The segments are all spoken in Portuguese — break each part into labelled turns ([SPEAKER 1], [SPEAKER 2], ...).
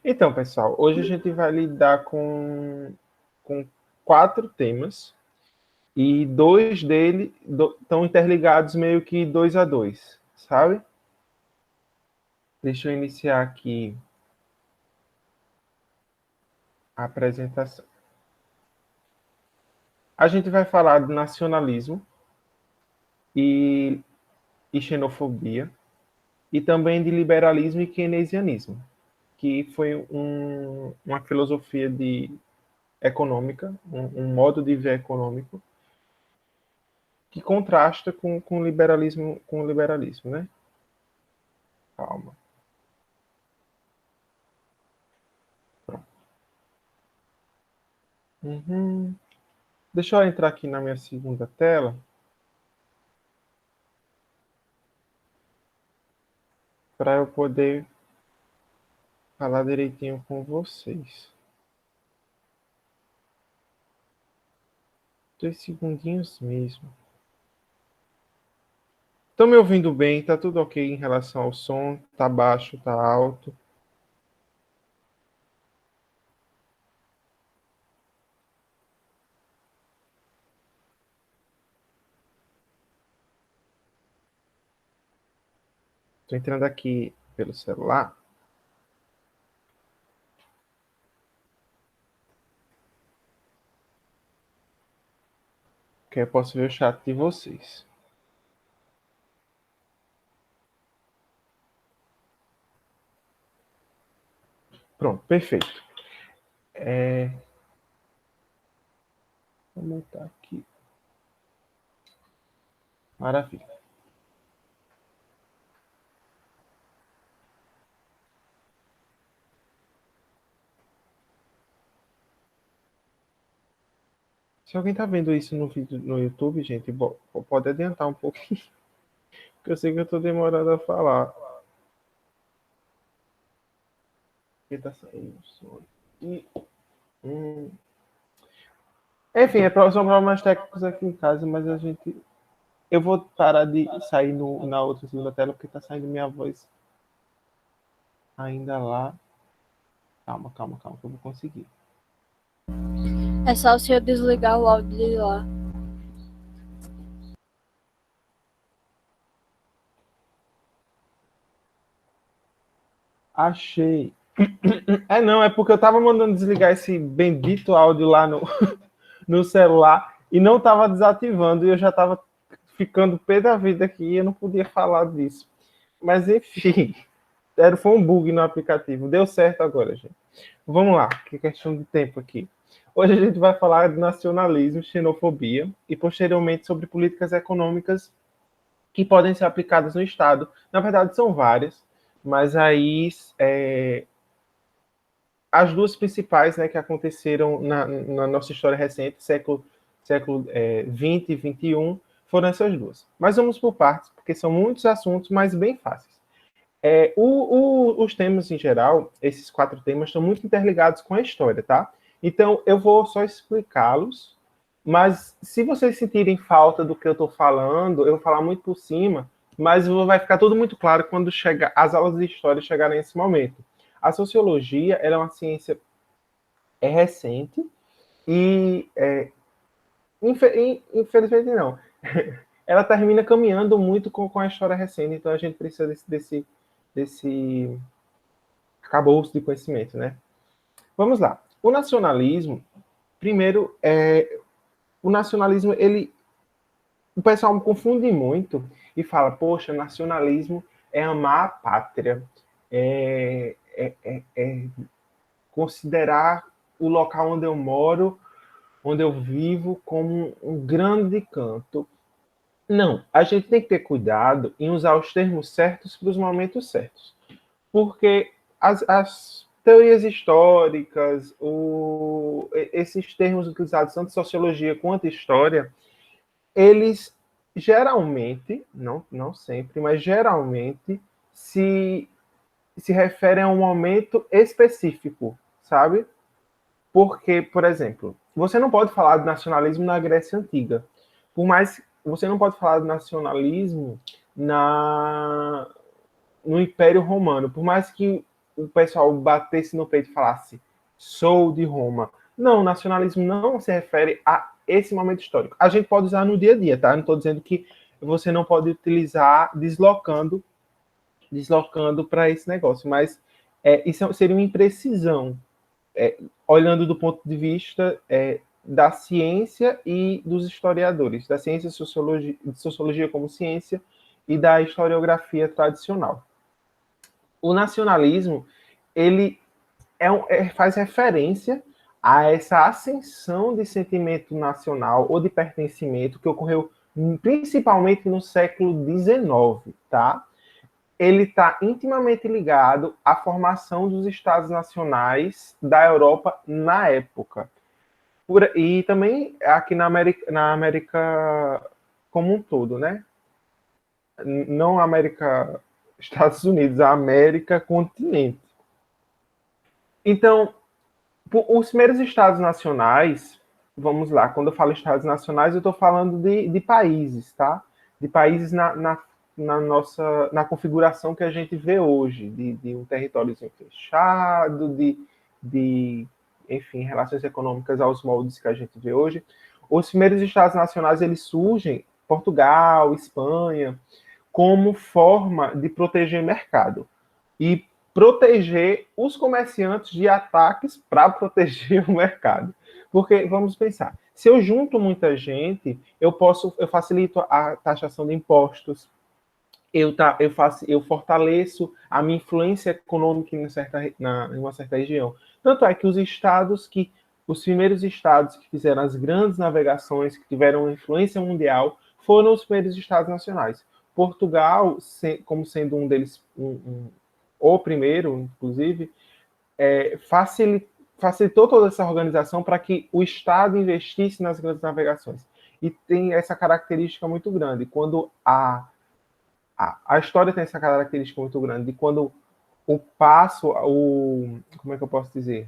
[SPEAKER 1] Então, pessoal, hoje a gente vai lidar com 4 temas e dois deles estão interligados meio que 2 a 2, sabe? Deixa eu iniciar aqui a apresentação. A gente vai falar de nacionalismo e, e xenofobia e também de liberalismo e keynesianismo, que foi uma filosofia econômica, um modo de ver econômico que contrasta com o liberalismo, né? Calma. Uhum. Deixa eu entrar aqui na minha segunda tela para eu poder falar direitinho com vocês. 2 segundinhos mesmo. Estão me ouvindo bem? Tá tudo ok em relação ao som? Tá baixo? Tá alto? Estou entrando aqui pelo celular. Que eu posso ver o chat de vocês. Pronto, perfeito. Vou montar aqui. Maravilha. Se alguém tá vendo isso no vídeo no YouTube, gente, pode adiantar um pouquinho, porque eu sei que eu tô demorando a falar. Porque tá saindo som. E, enfim, são problemas técnicos aqui em casa, mas a gente. Eu vou parar de sair na outra segunda tela, porque tá saindo minha voz ainda lá. Calma, calma, calma, que eu vou conseguir.
[SPEAKER 2] É só o senhor desligar o áudio de lá.
[SPEAKER 1] Achei. Não, é porque eu tava mandando desligar esse bendito áudio lá no celular e não tava desativando, e eu já tava ficando pé da vida aqui e eu não podia falar disso. Mas enfim, foi um bug no aplicativo. Deu certo agora, gente. Vamos lá, que questão de tempo aqui. Hoje a gente vai falar de nacionalismo, xenofobia e posteriormente sobre políticas econômicas que podem ser aplicadas no Estado. Na verdade, são várias, mas aí as duas principais, né, que aconteceram na nossa história recente, século 20 e 21, foram essas duas. Mas vamos por partes, porque são muitos assuntos, mas bem fáceis. Os temas em geral, esses 4 temas, estão muito interligados com a história, tá? Então, eu vou só explicá-los, mas se vocês sentirem falta do que eu estou falando, eu vou falar muito por cima, mas vai ficar tudo muito claro quando as aulas de história chegarem nesse momento. A sociologia, ela é uma ciência recente e, infelizmente não, ela termina caminhando muito com a história recente, então a gente precisa desse acabouço de conhecimento, né? Vamos lá. O nacionalismo, primeiro, o nacionalismo, o pessoal confunde muito e fala, poxa, nacionalismo é amar a pátria, é considerar o local onde eu moro, onde eu vivo, como um grande canto. Não, a gente tem que ter cuidado em usar os termos certos para os momentos certos. Porque as teorias históricas, esses termos utilizados tanto em sociologia quanto em história, eles geralmente, não sempre, mas geralmente se referem a um momento específico, sabe? Porque, por exemplo, você não pode falar de nacionalismo na Grécia Antiga. Por mais você não pode falar de nacionalismo no Império Romano. Por mais que o pessoal batesse no peito e falasse, sou de Roma. Não, o nacionalismo não se refere a esse momento histórico. A gente pode usar no dia a dia, tá? Não estou dizendo que você não pode utilizar deslocando para esse negócio, mas isso seria uma imprecisão, olhando do ponto de vista da ciência e dos historiadores, da ciência de sociologia como ciência e da historiografia tradicional. O nacionalismo, ele faz referência a essa ascensão de sentimento nacional ou de pertencimento que ocorreu principalmente no século XIX, tá? Ele está intimamente ligado à formação dos Estados nacionais da Europa na época. E também aqui na América como um todo, né? Não a América, Estados Unidos, a América continente. Então, os primeiros Estados nacionais, vamos lá, quando eu falo Estados nacionais, eu estou falando de países, tá? De países na configuração que a gente vê hoje, de um território fechado, enfim, relações econômicas aos moldes que a gente vê hoje. Os primeiros Estados nacionais, eles surgem, Portugal, Espanha, como forma de proteger o mercado e proteger os comerciantes de ataques para proteger o mercado. Porque, vamos pensar, se eu junto muita gente, eu facilito a taxação de impostos, eu fortaleço a minha influência econômica em uma certa região. Tanto é que os primeiros estados que fizeram as grandes navegações, que tiveram uma influência mundial, foram os primeiros estados nacionais. Portugal, como sendo um deles, o primeiro, inclusive, facilitou toda essa organização para que o Estado investisse nas grandes navegações. E tem essa característica muito grande. Quando a história tem essa característica muito grande de quando como é que eu posso dizer?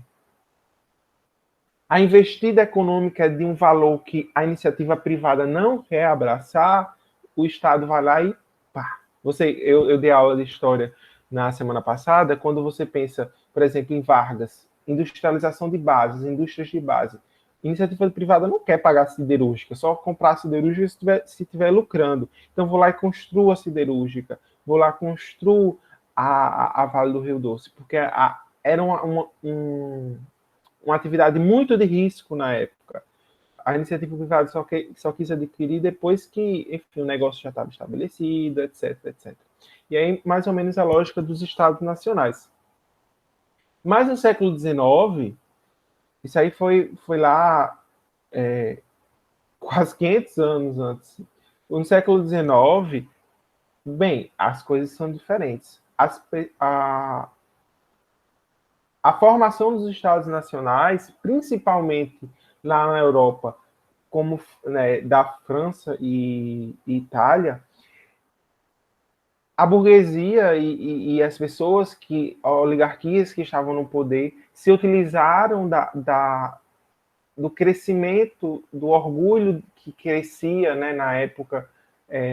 [SPEAKER 1] A investida econômica é de um valor que a iniciativa privada não quer abraçar, o Estado vai lá e pá. Eu dei aula de história na semana passada, quando você pensa, por exemplo, em Vargas, industrialização de bases, indústrias de base. Iniciativa privada não quer pagar siderúrgica, só comprar a siderúrgica se estiver lucrando. Então, vou lá e construo a siderúrgica, vou lá e construo a Vale do Rio Doce, porque era uma atividade muito de risco na época. A iniciativa privada só quis adquirir depois que, enfim, o negócio já estava estabelecido, etc, etc. E aí, mais ou menos, a lógica dos estados nacionais. Mas no século XIX, isso aí foi lá quase 500 anos antes. No século XIX, bem, as coisas são diferentes. A formação dos estados nacionais, principalmente lá na Europa, como da França e Itália, a burguesia e as pessoas oligarquias que estavam no poder, se utilizaram do crescimento, do orgulho que crescia, né, na época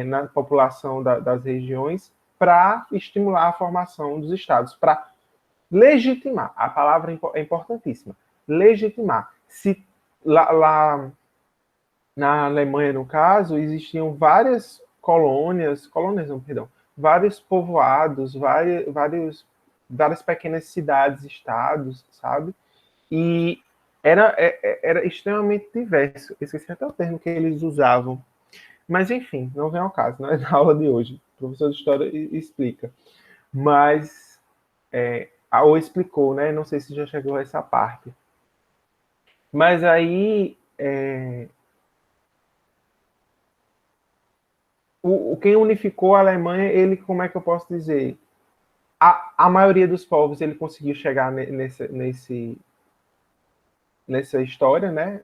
[SPEAKER 1] na população das regiões, para estimular a formação dos estados, para legitimar. A palavra é importantíssima. Legitimar. Se lá na Alemanha, no caso, existiam várias colônias não, perdão, vários povoados, várias pequenas cidades, estados, sabe? E era extremamente diverso. Esqueci até o termo que eles usavam. Mas, enfim, não vem ao caso, não é na aula de hoje. O professor de História explica. Mas, ou explicou, né? Não sei se já chegou a essa parte. Mas aí, quem unificou a Alemanha, ele, como é que eu posso dizer? A maioria dos povos, ele conseguiu chegar nessa história, né?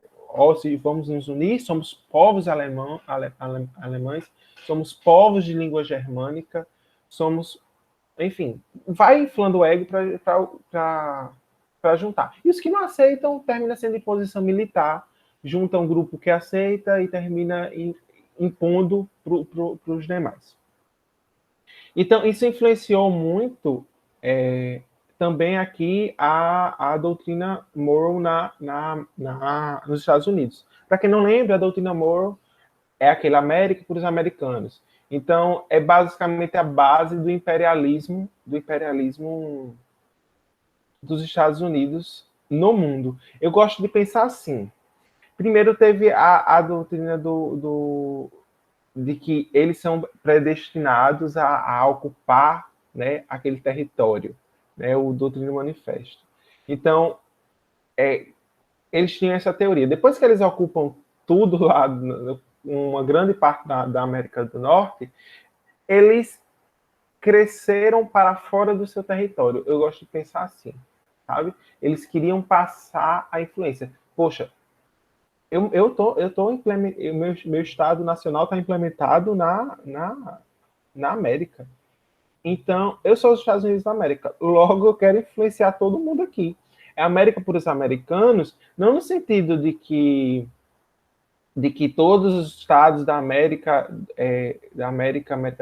[SPEAKER 1] Se vamos nos unir, somos povos alemães, somos povos de língua germânica, enfim, vai inflando o ego para juntar. E os que não aceitam, termina sendo imposição militar, junta um grupo que aceita e termina impondo para os demais. Então, isso influenciou muito também aqui a doutrina Monroe nos Estados Unidos. Para quem não lembra, a doutrina Monroe é aquele América para os americanos. Então, é basicamente a base do imperialismo dos Estados Unidos no mundo. Eu gosto de pensar assim. Primeiro teve a doutrina de que eles são predestinados a ocupar, né, aquele território, né, o doutrina manifesto. Então, eles tinham essa teoria. Depois que eles ocupam tudo lá, uma grande parte da América do Norte, eles cresceram para fora do seu território. Eu gosto de pensar assim, sabe? Eles queriam passar a influência. Poxa, meu Estado Nacional está implementado na América. Então, eu sou os Estados Unidos da América. Logo, eu quero influenciar todo mundo aqui. É América por os americanos, não no sentido de que todos os estados América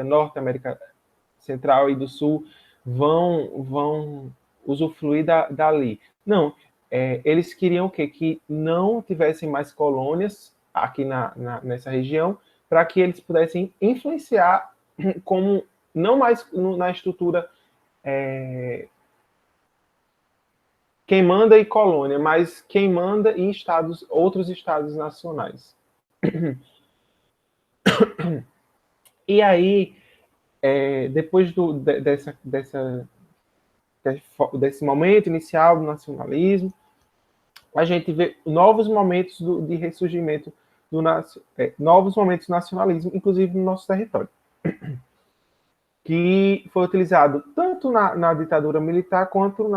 [SPEAKER 1] Norte, América Central e do Sul vão usufruir dali. Não, eles queriam o quê? Que não tivessem mais colônias aqui nessa região, para que eles pudessem influenciar como não mais na estrutura quem manda e colônia, mas quem manda em outros estados nacionais. E aí, depois desse momento inicial do nacionalismo, a gente vê novos momentos de ressurgimento, novos momentos do nacionalismo, inclusive no nosso território, que foi utilizado tanto na ditadura militar quanto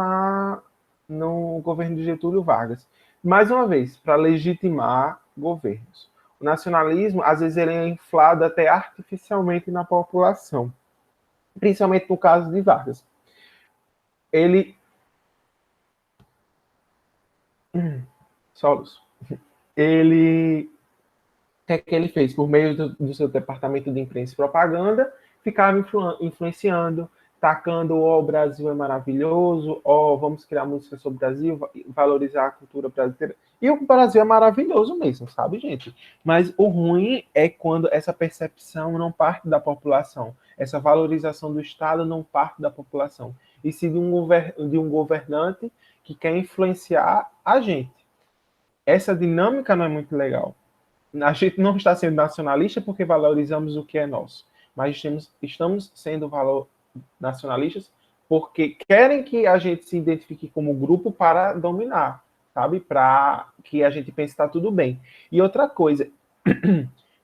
[SPEAKER 1] no governo de Getúlio Vargas. Mais uma vez, para legitimar governos. O nacionalismo, às vezes, ele é inflado até artificialmente na população, principalmente no caso de Vargas. O que é que ele fez? Por meio do seu departamento de imprensa e propaganda, ficava influenciando, tacando, o Brasil é maravilhoso, vamos criar música sobre o Brasil, valorizar a cultura brasileira. E o Brasil é maravilhoso mesmo, sabe, gente? Mas o ruim é quando essa percepção não parte da população, essa valorização do Estado não parte da população, e sim de um governante que quer influenciar a gente. Essa dinâmica não é muito legal. A gente não está sendo nacionalista porque valorizamos o que é nosso, mas estamos sendo nacionalistas porque querem que a gente se identifique como grupo para dominar, sabe? Para que a gente pense que está tudo bem. E outra coisa,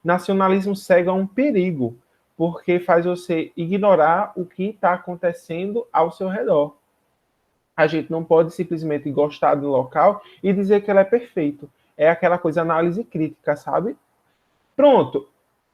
[SPEAKER 1] nacionalismo cega um perigo, porque faz você ignorar o que está acontecendo ao seu redor. A gente não pode simplesmente gostar do local e dizer que ele é perfeito. É aquela coisa, análise crítica, sabe? Pronto.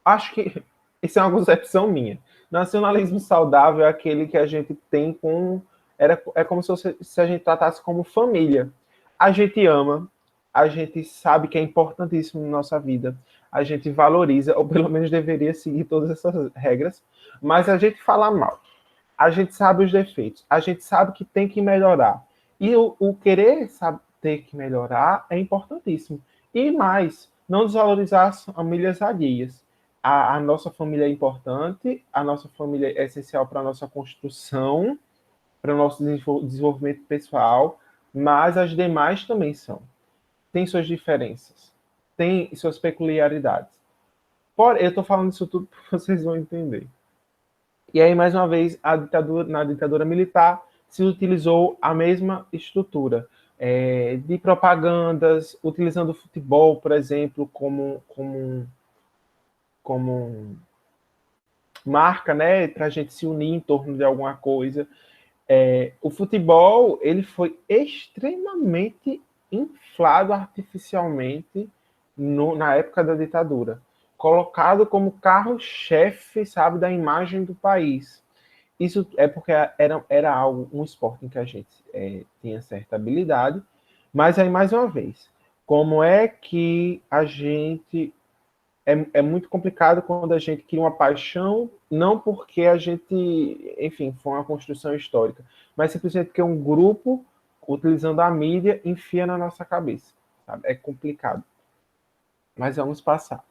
[SPEAKER 1] Acho que isso é uma concepção minha. Nacionalismo saudável é aquele que a gente tem com... É como se a gente tratasse como família. A gente ama, a gente sabe que é importantíssimo na nossa vida, a gente valoriza, ou pelo menos deveria seguir todas essas regras, mas a gente fala mal. A gente sabe os defeitos, a gente sabe que tem que melhorar. E o querer ter que melhorar é importantíssimo. E mais, não desvalorizar as famílias alheias. A nossa família é importante, a nossa família é essencial para a nossa construção, para o nosso desenvolvimento pessoal, mas as demais também são. Tem suas diferenças, tem suas peculiaridades. Eu estou falando isso tudo para vocês vão entender. E aí, mais uma vez, na ditadura militar, se utilizou a mesma estrutura de propagandas, utilizando o futebol, por exemplo, como marca, né, para a gente se unir em torno de alguma coisa. O futebol ele foi extremamente inflado artificialmente na época da ditadura, colocado como carro-chefe, sabe, da imagem do país. Isso é porque era um esporte em que a gente tinha certa habilidade, mas aí, mais uma vez, como é que a gente... É muito complicado quando a gente cria uma paixão, não porque a gente, enfim, foi uma construção histórica, mas simplesmente porque um grupo, utilizando a mídia, enfia na nossa cabeça. Sabe? É complicado. Mas vamos passar.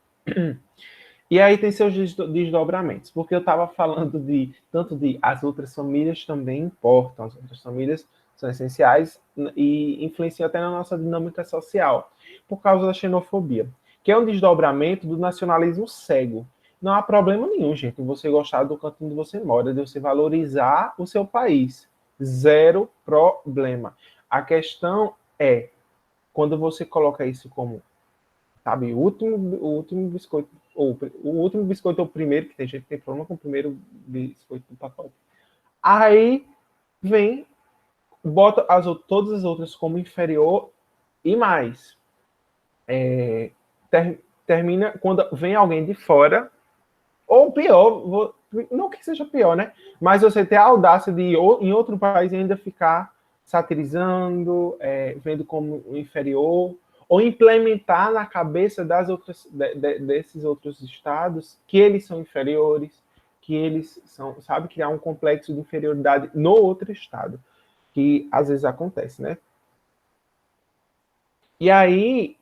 [SPEAKER 1] E aí tem seus desdobramentos, porque eu estava falando de tanto de as outras famílias também importam, as outras famílias são essenciais e influenciam até na nossa dinâmica social, por causa da xenofobia, que é um desdobramento do nacionalismo cego. Não há problema nenhum, gente, você gostar do canto onde você mora, de você valorizar o seu país. Zero problema. A questão é, quando você coloca isso como, sabe, o último biscoito, ou o último biscoito é o primeiro, que tem gente que tem problema com o primeiro biscoito do pacote. Aí vem, bota todas as outras como inferior e mais. Termina quando vem alguém de fora, ou pior, não que seja pior, né? Mas você ter a audácia de ir em outro país e ainda ficar satirizando, vendo como inferior, ou implementar na cabeça das outras, desses outros estados que eles são inferiores, que eles são, sabe, criar um complexo de inferioridade no outro estado, que às vezes acontece, né? E aí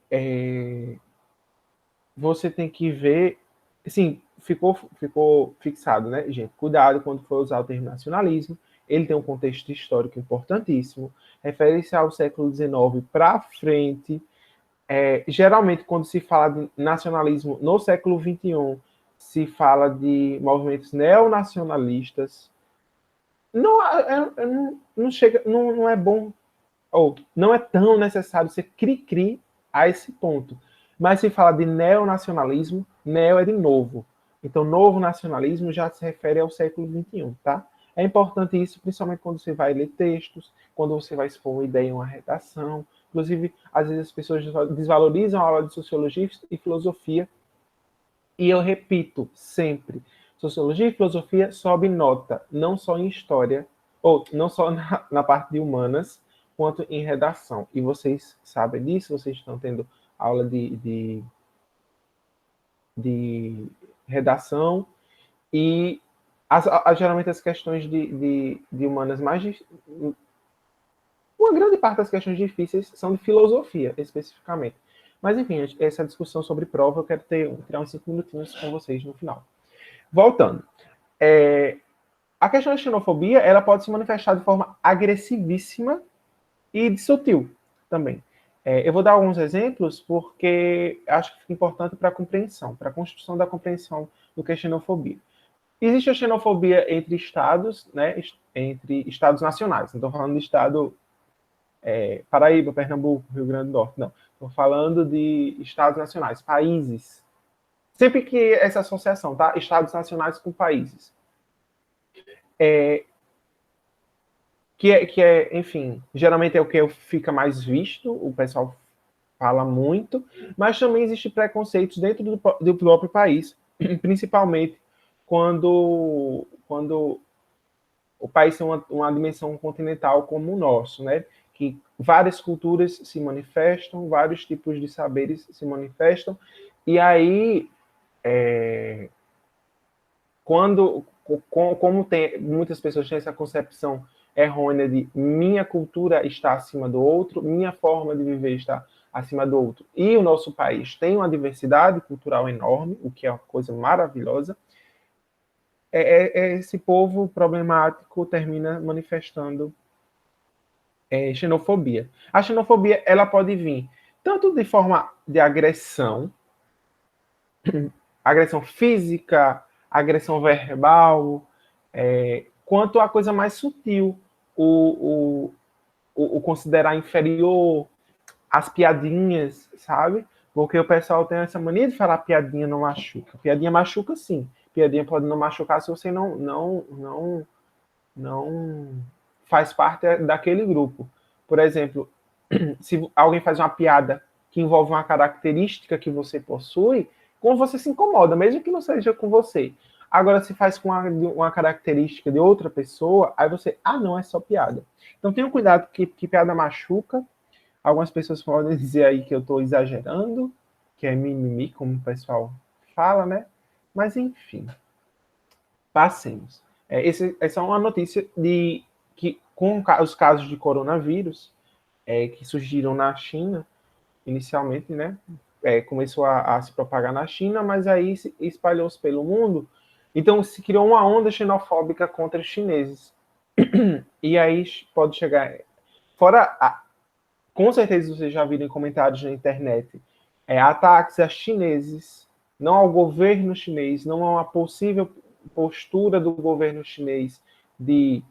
[SPEAKER 1] você tem que ver, assim, ficou fixado, né, gente? Cuidado quando for usar o termo nacionalismo. Ele tem um contexto histórico importantíssimo, refere-se ao século XIX para frente. Geralmente, quando se fala de nacionalismo no século XXI, se fala de movimentos neonacionalistas. Não, não chega, não é bom, ou não é tão necessário ser cri-cri a esse ponto. Mas se fala de neonacionalismo, neo é de novo. Então, novo nacionalismo já se refere ao século XXI, tá? É importante isso, principalmente quando você vai ler textos, quando você vai expor uma ideia em uma redação. Inclusive, às vezes as pessoas desvalorizam a aula de sociologia e filosofia. E eu repito sempre, sociologia e filosofia sobe nota, não só em história, ou não só na parte de humanas, quanto em redação. E vocês sabem disso, vocês estão tendo aula de redação, e geralmente as questões de humanas uma grande parte das questões difíceis são de filosofia, especificamente. Mas, enfim, essa discussão sobre prova, eu quero tirar uns 5 minutinhos com vocês no final. Voltando. A questão da xenofobia, ela pode se manifestar de forma agressivíssima e sutil também. Eu vou dar alguns exemplos porque acho que fica importante para a compreensão, para a construção da compreensão do que é xenofobia. Existe a xenofobia entre estados, né, entre estados nacionais. Não estou falando de estado Paraíba, Pernambuco, Rio Grande do Norte, não. Estou falando de estados nacionais, países. Sempre que essa associação, tá? Estados nacionais com países. Enfim, geralmente é o que fica mais visto, o pessoal fala muito, mas também existe preconceitos dentro do próprio país, principalmente quando o país tem uma dimensão continental como o nosso, né? Que várias culturas se manifestam, vários tipos de saberes se manifestam, e aí, como muitas pessoas têm essa concepção errônea de minha cultura está acima do outro, minha forma de viver está acima do outro, e o nosso país tem uma diversidade cultural enorme, o que é uma coisa maravilhosa, esse povo problemático termina manifestando xenofobia. A xenofobia ela pode vir tanto de forma de agressão física, agressão verbal, quanto a coisa mais sutil, o considerar inferior, as piadinhas, sabe? Porque o pessoal tem essa mania de falar piadinha não machuca. Piadinha machuca sim. Piadinha pode não machucar se você não faz parte daquele grupo. Por exemplo, se alguém faz uma piada que envolve uma característica que você possui, como você se incomoda, mesmo que não seja com você. Agora, se faz com uma característica de outra pessoa, aí você, não, é só piada. Então, tenha cuidado que piada machuca. Algumas pessoas podem dizer aí que eu estou exagerando, que é mimimi, como o pessoal fala, né? Mas, enfim, passemos. Essa é uma notícia de que com os casos de coronavírus, que surgiram na China, inicialmente, né? Começou a se propagar na China, mas aí espalhou-se pelo mundo. Então se criou uma onda xenofóbica contra os chineses. E aí pode chegar... Fora, com certeza vocês já viram em comentários na internet, ataques a chineses, não ao governo chinês, não a uma possível postura do governo chinês de,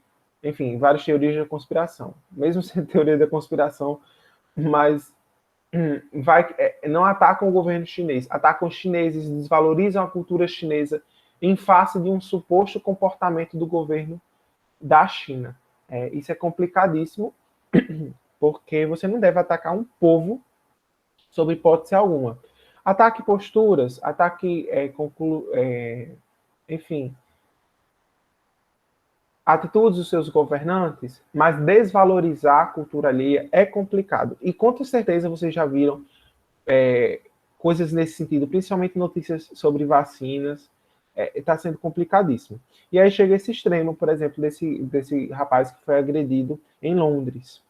[SPEAKER 1] enfim, várias teorias da conspiração. Mesmo sem teoria da conspiração, mas não atacam o governo chinês, atacam os chineses, desvalorizam a cultura chinesa em face de um suposto comportamento do governo da China. Isso é complicadíssimo, porque você não deve atacar um povo sob hipótese alguma. Ataque posturas, ataque, enfim, atitudes dos seus governantes, mas desvalorizar a cultura alheia é complicado. E com certeza vocês já viram coisas nesse sentido, principalmente notícias sobre vacinas, está sendo complicadíssimo. E aí chega esse extremo, por exemplo, desse rapaz que foi agredido em Londres.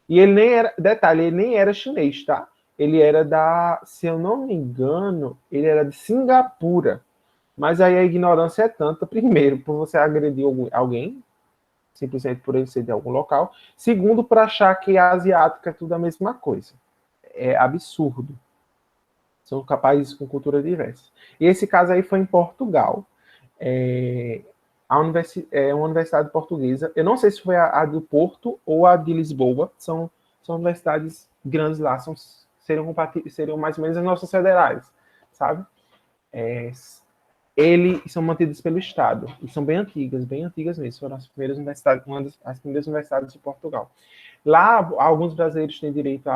[SPEAKER 1] E ele nem era, detalhe, ele nem era chinês, tá? Ele era se eu não me engano, ele era de Singapura. Mas aí a ignorância é tanta, primeiro, por você agredir alguém, simplesmente por ele ser de algum local. Segundo, por achar que a asiática é tudo a mesma coisa. É absurdo. São países com cultura diversa. E esse caso aí foi em Portugal. Uma universidade portuguesa. Eu não sei se foi a do Porto ou a de Lisboa. São universidades grandes lá. Seriam mais ou menos as nossas federais, sabe? Eles são mantidos pelo Estado. E são bem antigas mesmo. Foram as primeiras universidades, uma das primeiras universidades de Portugal. Lá, alguns brasileiros têm direito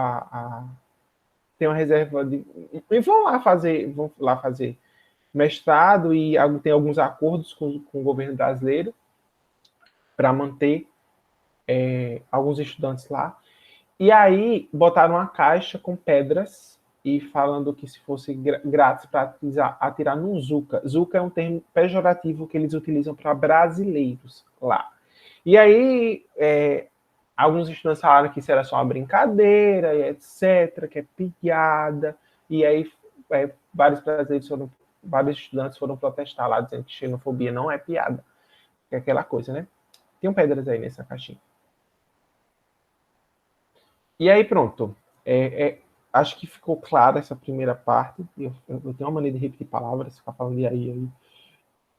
[SPEAKER 1] tem uma reserva e vão lá fazer mestrado e tem alguns acordos com o governo brasileiro para manter alguns estudantes lá. E aí botaram uma caixa com pedras e falando que se fosse grátis para atirar no Zuca. Zuca é um termo pejorativo que eles utilizam para brasileiros lá. E aí alguns estudantes falaram que isso era só uma brincadeira, e etc., que é piada. E aí vários estudantes foram protestar lá, dizendo que xenofobia não é piada. Que é aquela coisa, né? Tem pedras aí nessa caixinha. E aí, pronto. Acho que ficou clara essa primeira parte. Eu tenho uma maneira de repetir palavras, ficar falando de aí.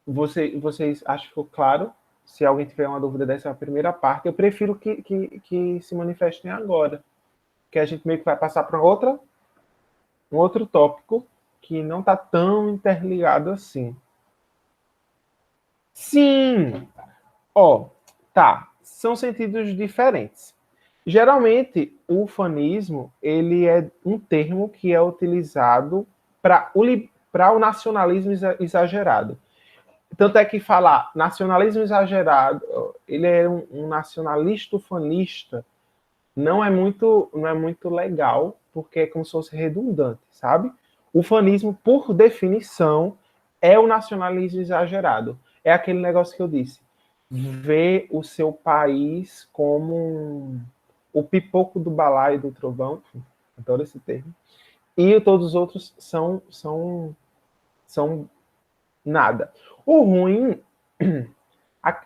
[SPEAKER 1] Vocês acham que ficou claro? Se alguém tiver uma dúvida dessa primeira parte, eu prefiro que se manifestem agora. Que a gente meio que vai passar para um outro tópico que não está tão interligado assim. Sim! Tá. São sentidos diferentes. Geralmente, o ufanismo ele é um termo que é utilizado para o nacionalismo exagerado. Tanto é que falar nacionalismo exagerado, ele é um nacionalista ufanista, não é muito legal, porque é como se fosse redundante, sabe? O ufanismo, por definição, é o nacionalismo exagerado. É aquele negócio que eu disse. Ver o seu país como o pipoco do balaio do trovão, adoro esse termo, e todos os outros são nada. O ruim,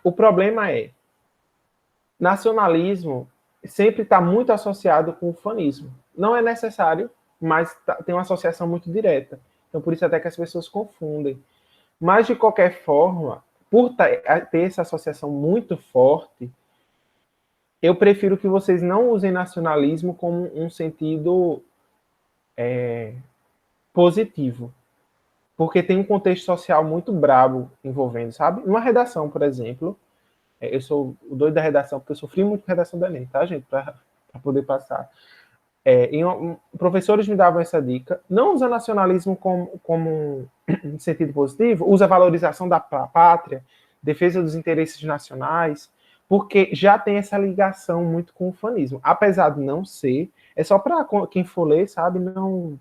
[SPEAKER 1] o problema é, nacionalismo sempre está muito associado com o ufanismo. Não é necessário, mas tem uma associação muito direta. Então, por isso até que as pessoas confundem. Mas, de qualquer forma, por ter essa associação muito forte, eu prefiro que vocês não usem nacionalismo como um sentido positivo. Porque tem um contexto social muito brabo envolvendo, sabe? Numa redação, por exemplo, eu sou o doido da redação, porque eu sofri muito com redação da Enem, tá, gente? Para poder passar. Professores me davam essa dica. Não usa nacionalismo como um sentido positivo, usa valorização da pátria, defesa dos interesses nacionais, porque já tem essa ligação muito com o ufanismo. Apesar de não ser, é só para quem for ler, sabe, não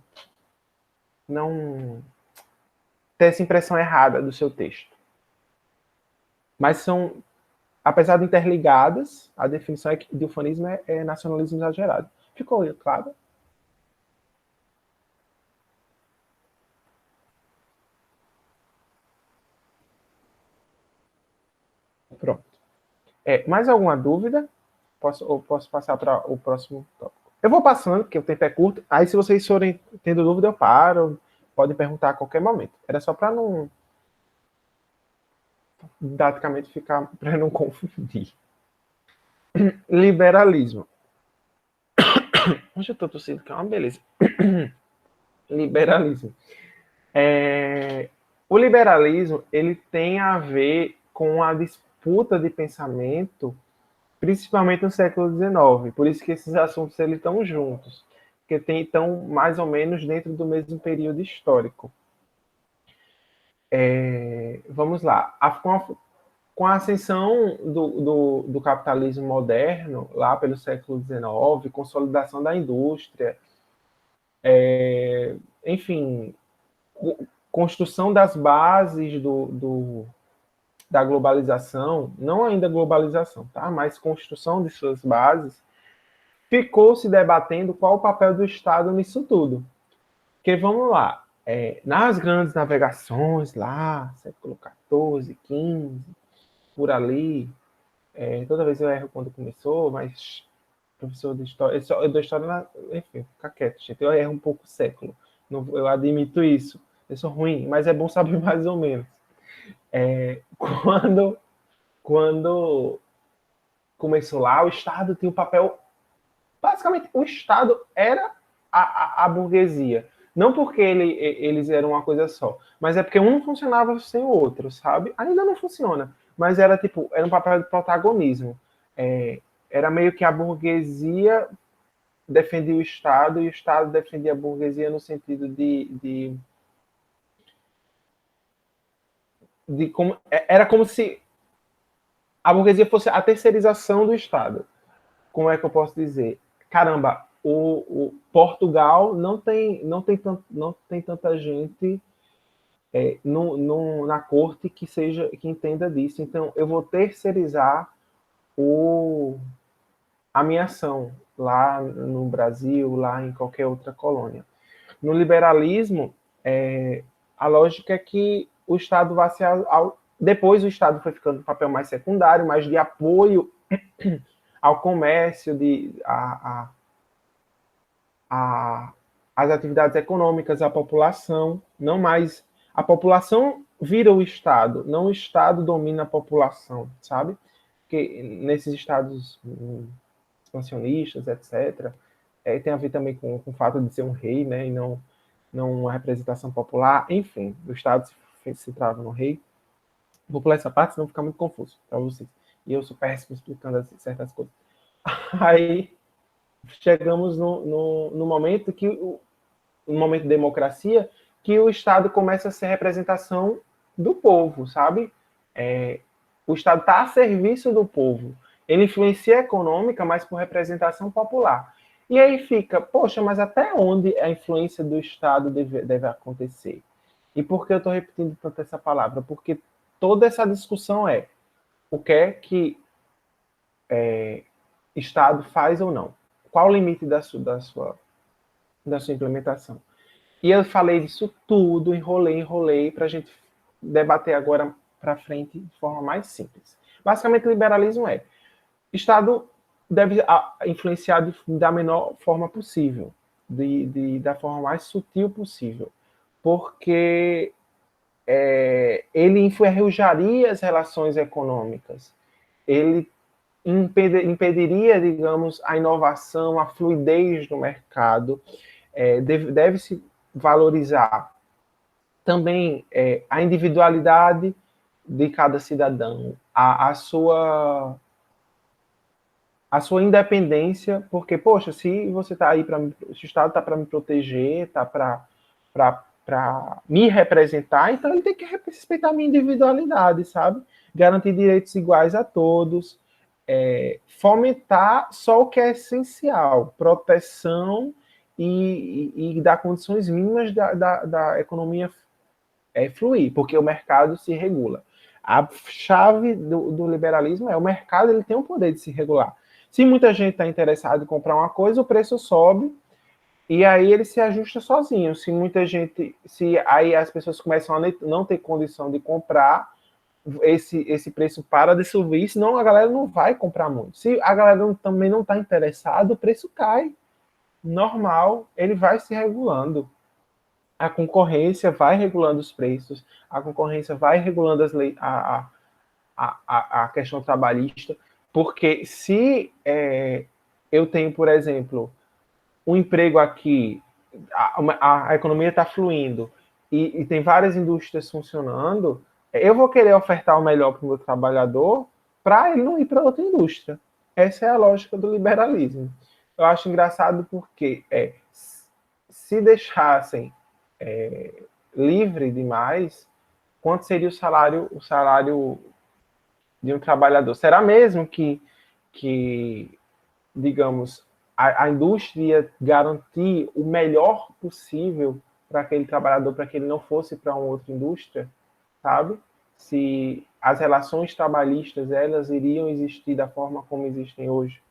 [SPEAKER 1] ter essa impressão errada do seu texto. Mas são apesar de interligadas, a definição é que de ufanismo é nacionalismo exagerado. Ficou claro? Pronto. Mais alguma dúvida? Posso passar para o próximo tópico? Eu vou passando, porque o tempo é curto. Aí, se vocês forem tendo dúvida, eu paro. Podem perguntar a qualquer momento. Era só para não, didaticamente, ficar, para não confundir. Liberalismo. Hoje eu estou tossindo, que é uma beleza. Liberalismo. O liberalismo, ele tem a ver com a disputa de pensamento, principalmente no século XIX. Por isso que esses assuntos eles estão juntos, porque estão mais ou menos dentro do mesmo período histórico. Vamos lá. Com a ascensão do capitalismo moderno, lá pelo século XIX, consolidação da indústria, enfim, construção das bases da globalização, não ainda globalização, tá? Mas construção de suas bases, ficou se debatendo qual o papel do Estado nisso tudo. Porque vamos lá, nas grandes navegações lá, século XIV, XV, por ali, toda vez eu erro quando começou, mas professor de história, eu dou história, enfim, fica quieto, gente, eu erro um pouco o século, eu admito isso, eu sou ruim, mas é bom saber mais ou menos. Quando começou lá, o Estado tinha um papel. Basicamente, o Estado era a burguesia. Não porque eles eram uma coisa só, mas é porque um não funcionava sem o outro, sabe? Ainda não funciona, mas era um papel de protagonismo. Era meio que a burguesia defendia o Estado e o Estado defendia a burguesia no sentido de como. Era como se a burguesia fosse a terceirização do Estado. Como é que eu posso dizer? Caramba, o Portugal não tem tanta gente na corte que entenda disso. Então, eu vou terceirizar a minha ação lá no Brasil, lá em qualquer outra colônia. No liberalismo, a lógica é que o Estado vai ser depois o Estado foi ficando um papel mais secundário, mais de apoio ao comércio, às atividades econômicas, à população, não mais. A população vira o Estado, não o Estado domina a população, sabe? Porque nesses estados expansionistas, etc., tem a ver também com o fato de ser um rei, né, e não uma representação popular, enfim, o Estado se trava no rei. Vou pular essa parte, senão fica muito confuso para vocês. E eu sou péssimo explicando certas coisas. Aí chegamos no momento no momento de democracia, que o Estado começa a ser representação do povo, sabe? O Estado está a serviço do povo. Ele influencia a econômica, mas por representação popular. E aí fica, poxa, mas até onde a influência do Estado deve acontecer? E por que eu estou repetindo tanto essa palavra? Porque toda essa discussão o que é que Estado faz ou não? Qual o limite da sua implementação? E eu falei disso tudo, enrolei para a gente debater agora para frente de forma mais simples. Basicamente, o liberalismo Estado deve influenciar da menor forma possível, da forma mais sutil possível, porque ele enferrujaria as relações econômicas, ele impediria, digamos, a inovação, a fluidez do mercado, deve-se valorizar também a individualidade de cada cidadão, a sua independência, porque, poxa, se você está aí se o Estado está para me proteger, está para me representar, então ele tem que respeitar a minha individualidade, sabe? Garantir direitos iguais a todos, fomentar só o que é essencial, proteção e dar condições mínimas da economia fluir, porque o mercado se regula. A chave do liberalismo é o mercado, ele tem o poder de se regular. Se muita gente está interessada em comprar uma coisa, o preço sobe e aí ele se ajusta sozinho. Se muita gente, se aí as pessoas começam a não ter condição de comprar, esse preço para de subir, senão a galera não vai comprar muito. Se a galera também não está interessada, o preço cai. Normal, ele vai se regulando. A concorrência vai regulando os preços, a concorrência vai regulando as leis, a questão trabalhista, porque se eu tenho, por exemplo, um emprego aqui, a economia está fluindo e tem várias indústrias funcionando, eu vou querer ofertar o melhor para o meu trabalhador para ele não ir para outra indústria. Essa é a lógica do liberalismo. Eu acho engraçado porque se deixassem livre demais, quanto seria o salário de um trabalhador? Será mesmo que digamos, a indústria garantir o melhor possível para aquele trabalhador, para que ele não fosse para uma outra indústria, sabe? Se as relações trabalhistas, elas iriam existir da forma como existem hoje.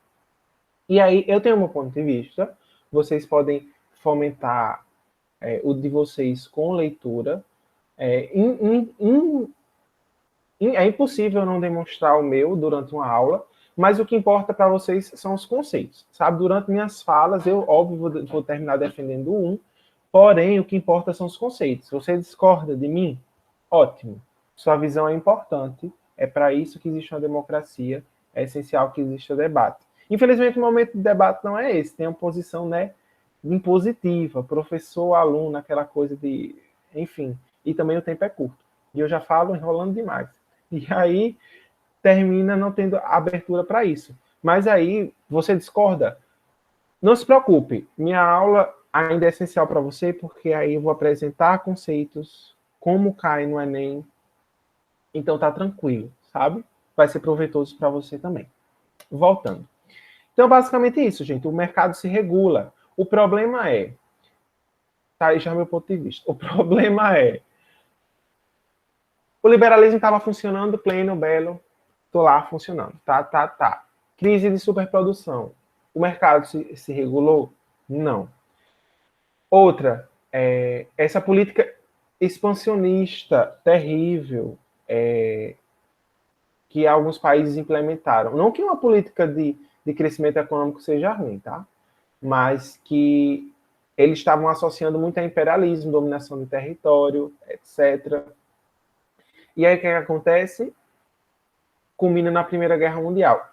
[SPEAKER 1] E aí, eu tenho um ponto de vista, vocês podem fomentar o de vocês com leitura. É impossível não demonstrar o meu durante uma aula, mas o que importa para vocês são os conceitos, sabe? Durante minhas falas, eu, óbvio, vou terminar defendendo um, porém, o que importa são os conceitos. Você discorda de mim? Ótimo. Sua visão é importante, é para isso que existe uma democracia, é essencial que exista debate. Infelizmente, o momento de debate não é esse, tem uma posição, né, impositiva, professor, aluno, aquela coisa de... Enfim, e também o tempo é curto. E eu já falo enrolando demais. E aí termina não tendo abertura para isso. Mas aí você discorda? Não se preocupe, minha aula ainda é essencial para você, porque aí eu vou apresentar conceitos, como cai no Enem. Então tá tranquilo, sabe? Vai ser proveitoso para você também. Voltando. Então, basicamente isso, gente. O mercado se regula. O problema é... Tá aí já meu ponto de vista. O problema é... O liberalismo estava funcionando, pleno, belo, tô lá funcionando. Tá. Crise de superprodução. O mercado se regulou? Não. Outra, essa política expansionista terrível que alguns países implementaram. Não que uma política de crescimento econômico seja ruim, tá? Mas que eles estavam associando muito a imperialismo, dominação de território, etc. E aí o que acontece? Culmina na Primeira Guerra Mundial.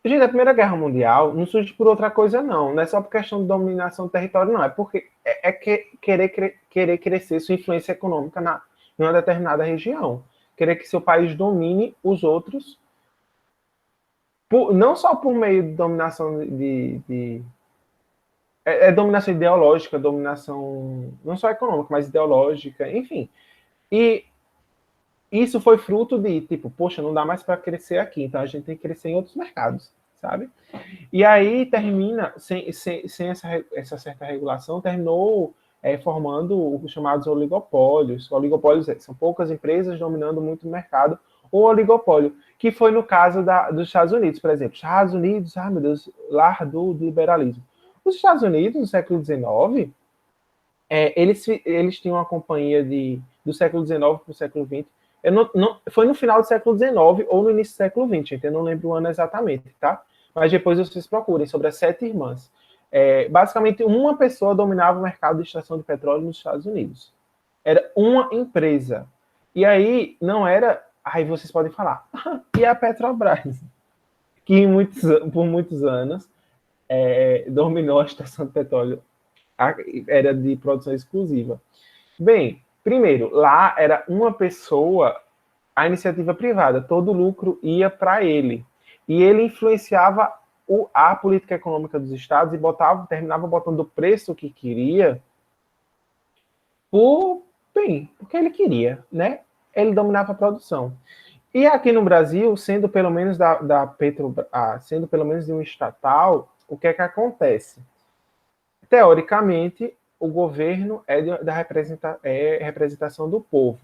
[SPEAKER 1] Gente, a Primeira Guerra Mundial não surge por outra coisa, não. Não é só por questão de dominação do território, não. É porque querer crescer sua influência econômica em uma determinada região. Querer que seu país domine os outros, não só por meio de dominação dominação ideológica, dominação não só econômica, mas ideológica, enfim. E isso foi fruto de, tipo, poxa, não dá mais para crescer aqui, então a gente tem que crescer em outros mercados, sabe? E aí termina, sem essa certa regulação, terminou formando os chamados oligopólios. Oligopólios são poucas empresas dominando muito o mercado, ou oligopólio, que foi no caso dos Estados Unidos, por exemplo. Estados Unidos, meu Deus, lar do liberalismo. Os Estados Unidos, no século XIX, eles tinham uma companhia do século XIX para o século XX. Foi no final do século XIX ou no início do século XX, gente, eu não lembro o ano exatamente, tá? Mas depois vocês procurem sobre as 7 irmãs. Basicamente, uma pessoa dominava o mercado de extração de petróleo nos Estados Unidos. Era uma empresa. E aí, não era... Aí vocês podem falar, e a Petrobras? Que por muitos anos dominou a extração de petróleo. Era de produção exclusiva. Bem, primeiro, lá era uma pessoa, a iniciativa privada, todo o lucro ia para ele. E ele influenciava a política econômica dos estados e terminava botando o preço que queria porque ele queria, né? Ele dominava a produção. E aqui no Brasil, sendo pelo menos da Petrobras, sendo pelo menos de um estatal, o que é que acontece? Teoricamente, o governo é representação do povo.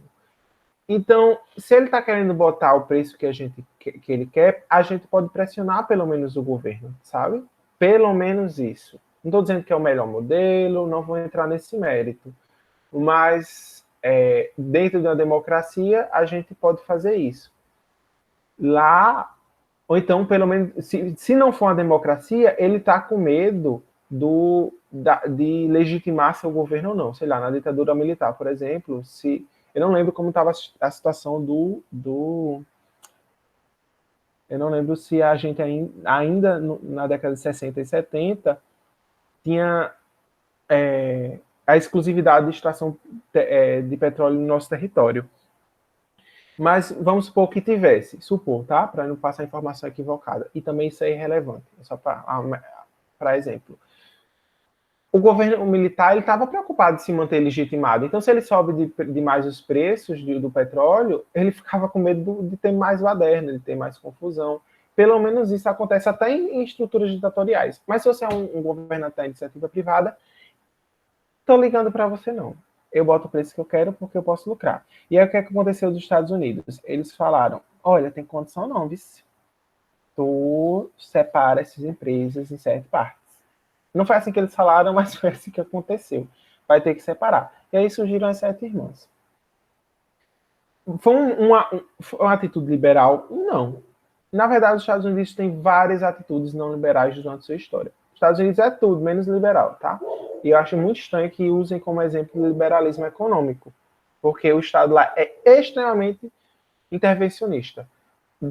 [SPEAKER 1] Então, se ele está querendo botar o preço que ele quer, a gente pode pressionar pelo menos o governo, sabe? Pelo menos isso. Não estou dizendo que é o melhor modelo, não vou entrar nesse mérito. Mas dentro da democracia, a gente pode fazer isso. Lá, ou então, pelo menos, se não for uma democracia, ele está com medo de legitimar seu governo ou não. Sei lá, na ditadura militar, por exemplo, eu não lembro como estava a situação eu não lembro se a gente ainda na década de 60 e 70 tinha a exclusividade de extração de petróleo no nosso território. Mas vamos supor que tivesse, supor, tá? Para não passar informação equivocada. E também isso é irrelevante, só para exemplo. O governo militar estava preocupado em se manter legitimado. Então, se ele sobe de mais os preços do petróleo, ele ficava com medo de ter mais baderna, de ter mais confusão. Pelo menos isso acontece até em estruturas ditatoriais. Mas se você é um governante da iniciativa privada, estou ligando para você não. Eu boto o preço que eu quero porque eu posso lucrar. E aí o que aconteceu dos Estados Unidos? Eles falaram, olha, tem condição não, vice. Tu separa essas empresas em certas partes. Não foi assim que eles falaram, mas foi assim que aconteceu. Vai ter que separar. E aí surgiram as 7 irmãs. Foi uma atitude liberal? Não. Na verdade, os Estados Unidos têm várias atitudes não liberais durante sua história. Os Estados Unidos é tudo, menos liberal, tá? E eu acho muito estranho que usem como exemplo o liberalismo econômico, porque o Estado lá é extremamente intervencionista.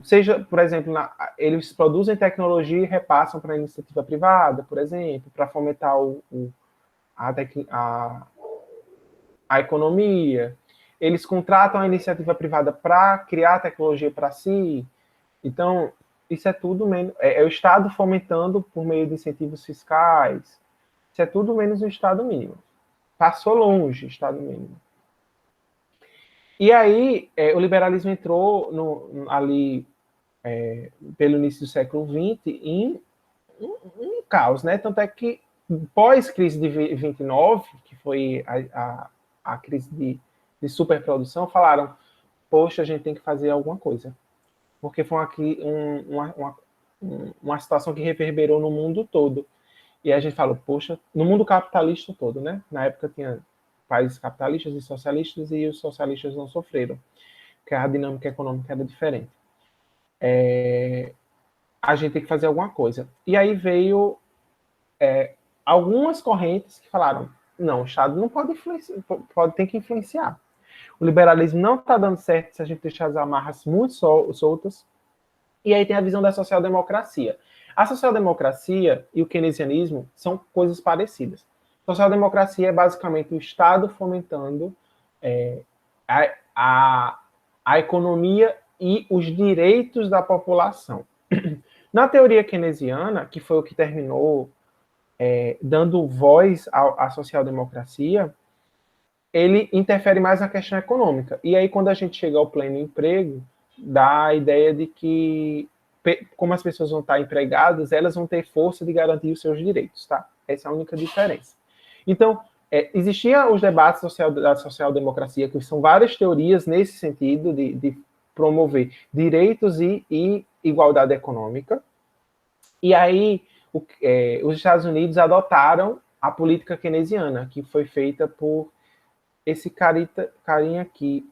[SPEAKER 1] Seja, por exemplo, eles produzem tecnologia e repassam para a iniciativa privada, por exemplo, para fomentar a economia. Eles contratam a iniciativa privada para criar tecnologia para si. Então, isso é tudo menos. É o Estado fomentando por meio de incentivos fiscais. Isso é tudo menos o Estado mínimo. Passou longe o Estado mínimo. E aí, o liberalismo entrou ali pelo início do século XX em um caos, né? Tanto é que pós-crise de 29, que foi a crise de superprodução, falaram, poxa, a gente tem que fazer alguma coisa. Porque foi uma situação que reverberou no mundo todo. E a gente falou, poxa, no mundo capitalista todo, né? Na época tinha países capitalistas e socialistas, e os socialistas não sofreram, porque a dinâmica econômica era diferente. A gente tem que fazer alguma coisa. E aí veio algumas correntes que falaram, não, o Estado não pode influenciar, tem que influenciar. O liberalismo não está dando certo se a gente deixar as amarras muito soltas. E aí tem a visão da social-democracia. A social-democracia e o keynesianismo são coisas parecidas. Social-democracia é basicamente o Estado fomentando a economia e os direitos da população. Na teoria keynesiana, que foi o que terminou dando voz à social-democracia, ele interfere mais na questão econômica. E aí, quando a gente chega ao pleno emprego, dá a ideia de que, como as pessoas vão estar empregadas, elas vão ter força de garantir os seus direitos, tá? Essa é a única diferença. Então, existiam os debates da social-democracia, que são várias teorias nesse sentido de promover direitos e igualdade econômica. E aí, os Estados Unidos adotaram a política keynesiana, que foi feita por esse carinha aqui,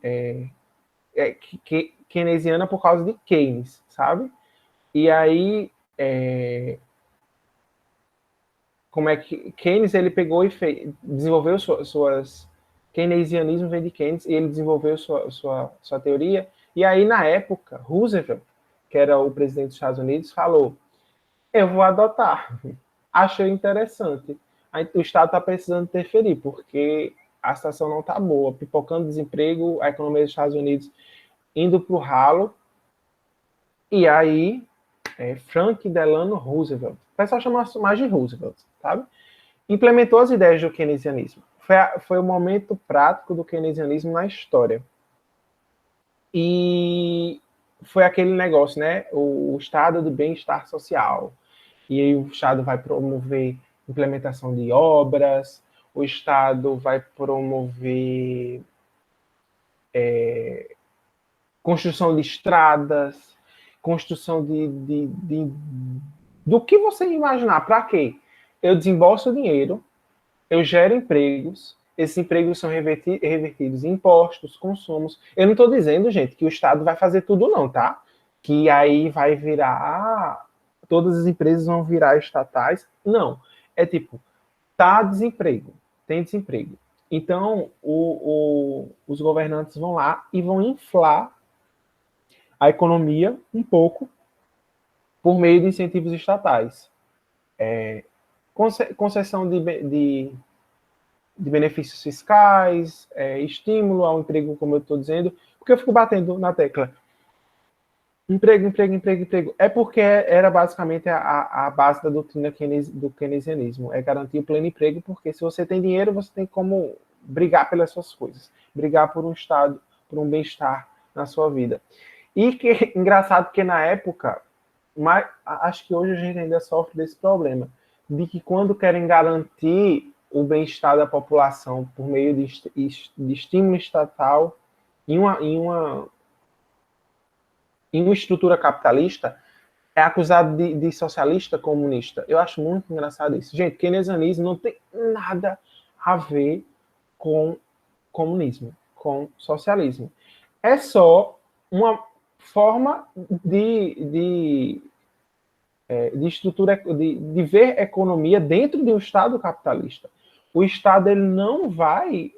[SPEAKER 1] keynesiana por causa de Keynes, sabe? E aí, como é que Keynes ele pegou e desenvolveu suas keynesianismo vem de Keynes e ele desenvolveu sua teoria. E aí, na época, Roosevelt, que era o presidente dos Estados Unidos, falou: eu vou adotar. Achei interessante. O Estado está precisando interferir, porque a situação não está boa, pipocando desemprego, a economia dos Estados Unidos indo para o ralo. E aí, Frank Delano Roosevelt, o pessoal chama mais de Roosevelt, sabe? Implementou as ideias do keynesianismo. Foi o momento prático do keynesianismo na história. E foi aquele negócio, né? O estado do bem-estar social. E aí o Estado vai promover implementação de obras, o Estado vai promover construção de estradas, construção do que você imaginar. Para quê? Eu desembolso dinheiro, eu gero empregos, esses empregos são revertidos em impostos, consumos. Eu não estou dizendo, gente, que o Estado vai fazer tudo não, tá? Que aí vai virar... todas as empresas vão virar estatais. Não. É tipo, tá desemprego, tem desemprego. Então, os governantes vão lá e vão inflar a economia um pouco por meio de incentivos estatais. Concessão de benefícios fiscais, estímulo ao emprego, como eu estou dizendo, porque eu fico batendo na tecla. Emprego, emprego, emprego, emprego. É porque era basicamente a base da doutrina do keynesianismo. É garantir o pleno emprego, porque se você tem dinheiro, você tem como brigar pelas suas coisas. Brigar por um estado, por um bem-estar na sua vida. E que engraçado, porque na época, mas acho que hoje a gente ainda sofre desse problema, de que quando querem garantir o bem-estar da população por meio de estímulo estatal em uma estrutura capitalista, é acusado de socialista comunista. Eu acho muito engraçado isso. Gente, keynesianismo não tem nada a ver com comunismo, com socialismo. É só uma forma de estrutura, de ver economia dentro de um Estado capitalista. O Estado ele não vai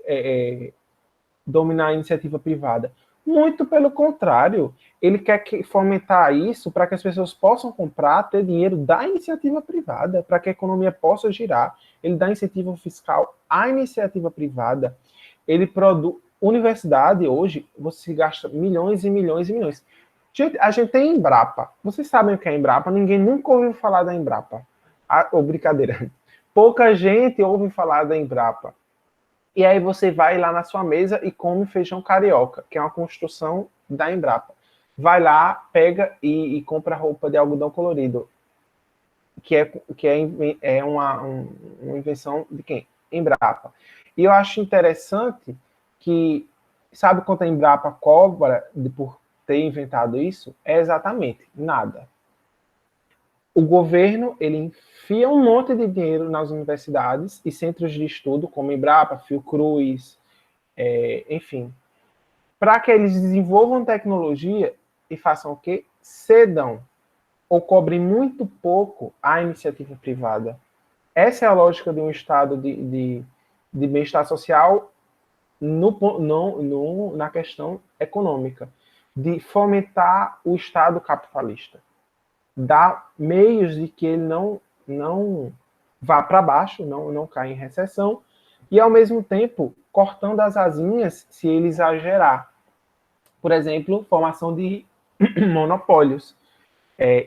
[SPEAKER 1] dominar a iniciativa privada. Muito pelo contrário, ele quer fomentar isso para que as pessoas possam comprar, ter dinheiro da iniciativa privada, para que a economia possa girar. Ele dá incentivo fiscal à iniciativa privada. Ele produz. Universidade, hoje, você gasta milhões e milhões e milhões. Gente, a gente tem Embrapa. Vocês sabem o que é Embrapa? Ninguém nunca ouviu falar da Embrapa. Brincadeira. Pouca gente ouve falar da Embrapa. E aí você vai lá na sua mesa e come feijão carioca, que é uma construção da Embrapa. Vai lá, pega e compra roupa de algodão colorido, que é uma invenção de quem? Embrapa. E eu acho interessante que, sabe quanto a Embrapa cobra por ter inventado isso? É exatamente nada. O governo, ele enfia um monte de dinheiro nas universidades e centros de estudo, como Embrapa, Fiocruz, enfim, para que eles desenvolvam tecnologia e façam o quê? Cedam ou cobrem muito pouco a iniciativa privada. Essa é a lógica de um Estado de bem-estar social na questão econômica, de fomentar o Estado capitalista. Dar meios de que ele não vá para baixo, não caia em recessão, e ao mesmo tempo cortando as asinhas se ele exagerar. Por exemplo, formação de monopólios.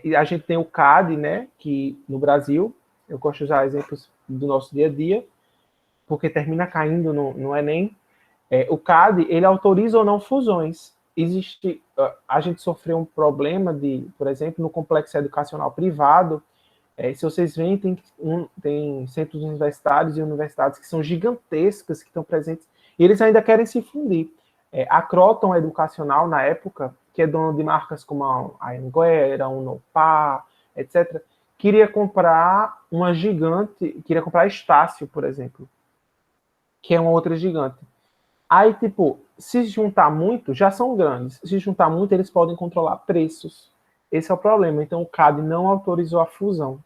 [SPEAKER 1] E a gente tem o CAD, né, que no Brasil, eu gosto de usar exemplos do nosso dia a dia, porque termina caindo no Enem. O CAD, ele autoriza ou não fusões. A gente sofreu um problema por exemplo, no complexo educacional privado. Se vocês veem, tem centros universitários e universidades que são gigantescas, que estão presentes, e eles ainda querem se fundir. A Croton Educacional, na época, que é dona de marcas como a Anhanguera, a Unopar, etc., queria comprar a Estácio, por exemplo, que é uma outra gigante. Aí, tipo, se juntar muito, já são grandes. Se juntar muito, eles podem controlar preços. Esse é o problema. Então, o CAD não autorizou a fusão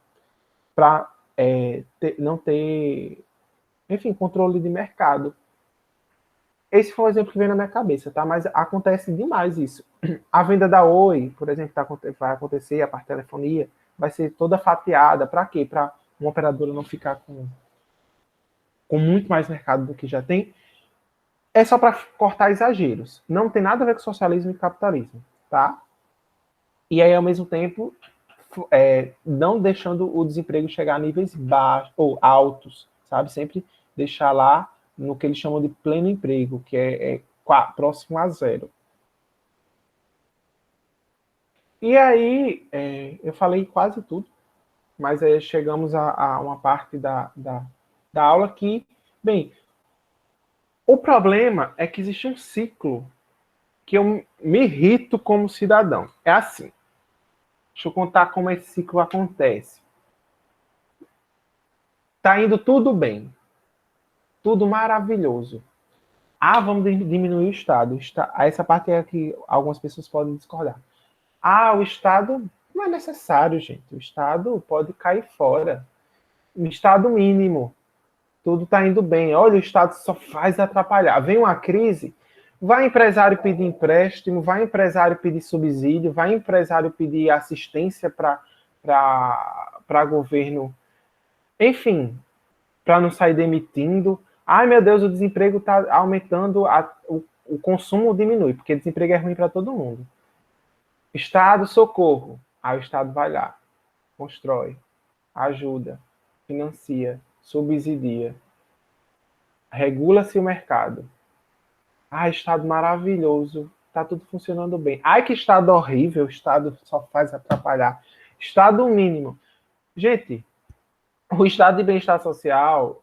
[SPEAKER 1] para não ter, enfim, controle de mercado. Esse foi um exemplo que veio na minha cabeça, tá? Mas acontece demais isso. A venda da Oi, por exemplo, vai acontecer, a parte de telefonia, vai ser toda fatiada. Para quê? Para uma operadora não ficar com muito mais mercado do que já tem. É só para cortar exageros. Não tem nada a ver com socialismo e capitalismo, tá? E aí, ao mesmo tempo, não deixando o desemprego chegar a níveis baixos ou altos, sabe? Sempre deixar lá no que eles chamam de pleno emprego, que é próximo a zero. E aí, eu falei quase tudo, mas chegamos a uma parte da aula que, bem, o problema é que existe um ciclo que eu me irrito como cidadão. É assim. Deixa eu contar como esse ciclo acontece. Tá indo tudo bem. Tudo maravilhoso. Ah, vamos diminuir o Estado. Essa parte é que algumas pessoas podem discordar. Ah, o Estado não é necessário, gente. O Estado pode cair fora. O Estado mínimo. Tudo está indo bem. Olha, o Estado só faz atrapalhar. Vem uma crise, vai empresário pedir empréstimo, vai empresário pedir subsídio, vai empresário pedir assistência para governo, enfim, para não sair demitindo. Ai, meu Deus, o desemprego está aumentando, o consumo diminui, porque desemprego é ruim para todo mundo. Estado, socorro. Aí o Estado vai lá, constrói, ajuda, financia, subsidia, regula-se o mercado. Ah, Estado maravilhoso, tá tudo funcionando bem. Ai, que Estado horrível, o Estado só faz atrapalhar. Estado mínimo. Gente, o Estado de bem-estar social,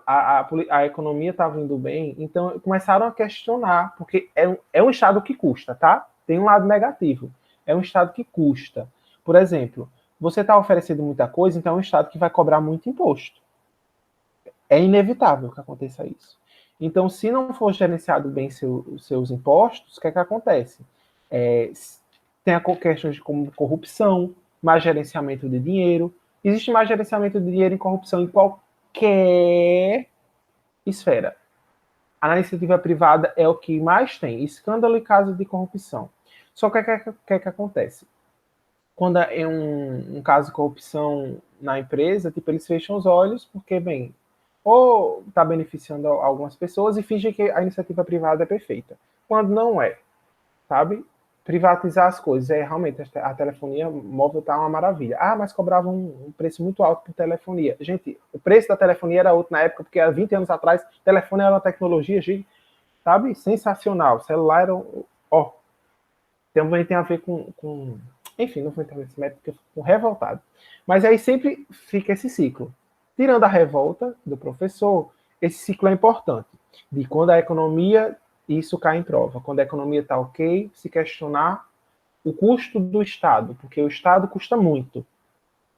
[SPEAKER 1] a economia estava indo bem, então começaram a questionar, porque é um Estado que custa, tá? Tem um lado negativo. É um Estado que custa. Por exemplo, você está oferecendo muita coisa, então é um Estado que vai cobrar muito imposto. É inevitável que aconteça isso. Então, se não for gerenciado bem os seus impostos, o que é que acontece? Tem a questão de corrupção, má gerenciamento de dinheiro. Existe má gerenciamento de dinheiro e corrupção em qualquer esfera. A iniciativa privada é o que mais tem, escândalo e casos de corrupção. Só que o que é que acontece? Quando é um caso de corrupção na empresa, tipo, eles fecham os olhos, porque, bem, ou está beneficiando algumas pessoas e fingem que a iniciativa privada é perfeita. Quando não é, sabe? Privatizar as coisas. Realmente, a telefonia móvel está uma maravilha. Ah, mas cobrava um preço muito alto por telefonia. Gente, o preço da telefonia era outro na época, porque há 20 anos atrás, telefone era uma tecnologia, sabe? Sensacional. O celular era, ó, também tem a ver com... Enfim, não vou entrar nesse método porque eu fico revoltado. Mas aí sempre fica esse ciclo. Tirando a revolta do professor, esse ciclo é importante. De quando a economia, isso cai em prova. Quando a economia está ok, se questionar o custo do Estado, porque o Estado custa muito.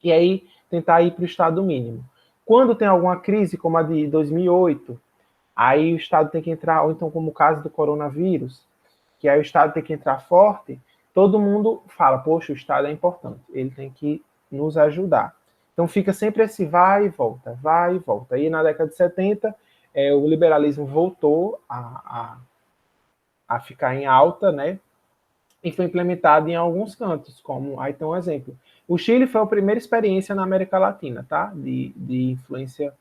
[SPEAKER 1] E aí tentar ir para o Estado mínimo. Quando tem alguma crise, como a de 2008, aí o Estado tem que entrar, ou então como o caso do coronavírus, que aí o Estado tem que entrar forte, todo mundo fala, poxa, o Estado é importante, ele tem que nos ajudar. Então fica sempre esse vai e volta, vai e volta. Aí na década de 70, o liberalismo voltou a ficar em alta, né? E foi implementado em alguns cantos, como aí tem um exemplo. O Chile foi a primeira experiência na América Latina, tá? De influência.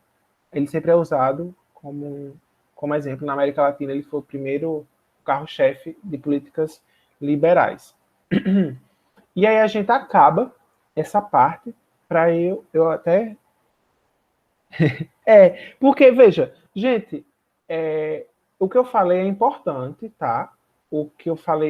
[SPEAKER 1] Ele sempre é usado como exemplo. Na América Latina, ele foi o primeiro carro-chefe de políticas liberais. E aí a gente acaba essa parte para eu até... porque, veja, gente, o que eu falei é importante, tá? O que eu falei